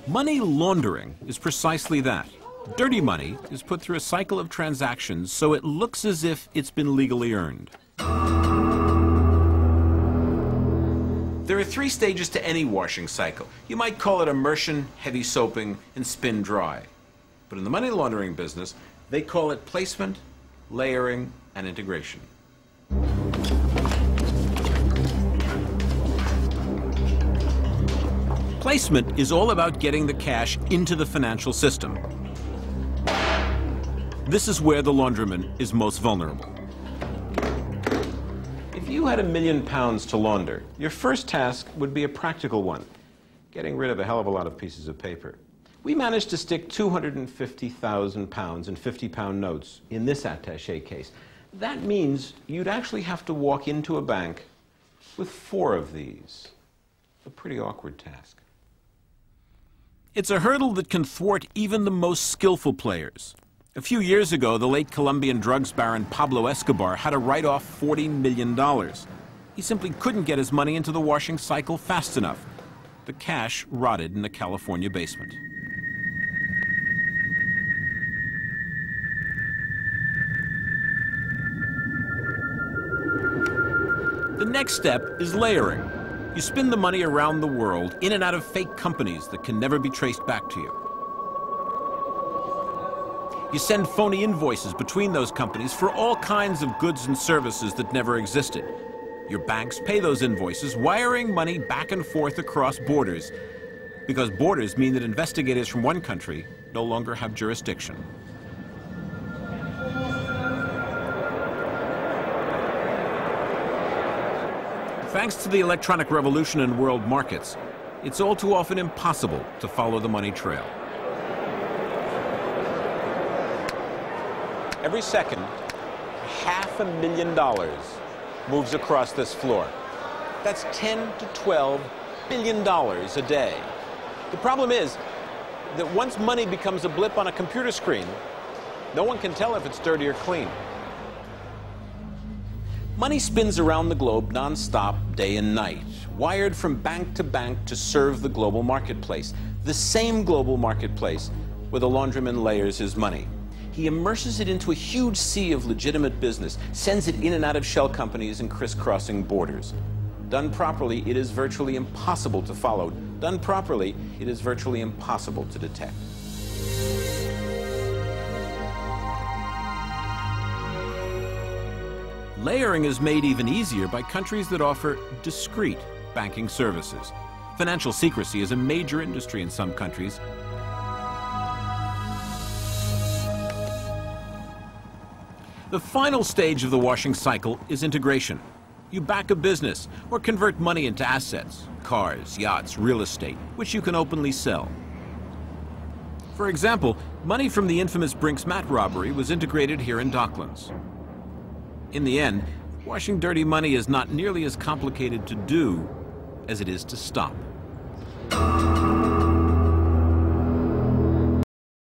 Money laundering is precisely that. Dirty money is put through a cycle of transactions so it looks as if it's been legally earned. There are 3 stages to any washing cycle. You might call it immersion, heavy soaping, and spin dry. But in the money laundering business, they call it placement, layering, and integration. Placement is all about getting the cash into the financial system. This is where the laundryman is most vulnerable. If you had £1 million to launder, your first task would be a practical one, getting rid of a hell of a lot of pieces of paper. We managed to stick £250,000 in £50 notes in this attaché case. That means you'd actually have to walk into a bank with 4 of these. A pretty awkward task. It's a hurdle that can thwart even the most skillful players. A few years ago, the late Colombian drugs baron Pablo Escobar had to write off $40 million. He simply couldn't get his money into the washing cycle fast enough. The cash rotted in a California basement. The next step is layering. You spin the money around the world, in and out of fake companies that can never be traced back to you. You send phony invoices between those companies for all kinds of goods and services that never existed. Your banks pay those invoices, wiring money back and forth across borders, because borders mean that investigators from one country no longer have jurisdiction. Thanks to the electronic revolution in world markets, it's all too often impossible to follow the money trail. Every second, $500,000 moves across this floor. That's $10 to $12 billion a day. The problem is that once money becomes a blip on a computer screen, no one can tell if it's dirty or clean. Money spins around the globe non-stop, day and night, wired from bank to serve the global marketplace, the same global marketplace where the laundryman layers his money. He immerses it into a huge sea of legitimate business, sends it in and out of shell companies and crisscrossing borders. Done properly, it is virtually impossible to follow. Done properly, it is virtually impossible to detect. Layering is made even easier by countries that offer discreet banking services. Financial secrecy is a major industry in some countries. The final stage of the washing cycle is integration. You back a business or convert money into assets, cars, yachts, real estate, which you can openly sell. For example, money from the infamous Brinks mat robbery was integrated here in Docklands. In the end, washing dirty money is not nearly as complicated to do as it is to stop.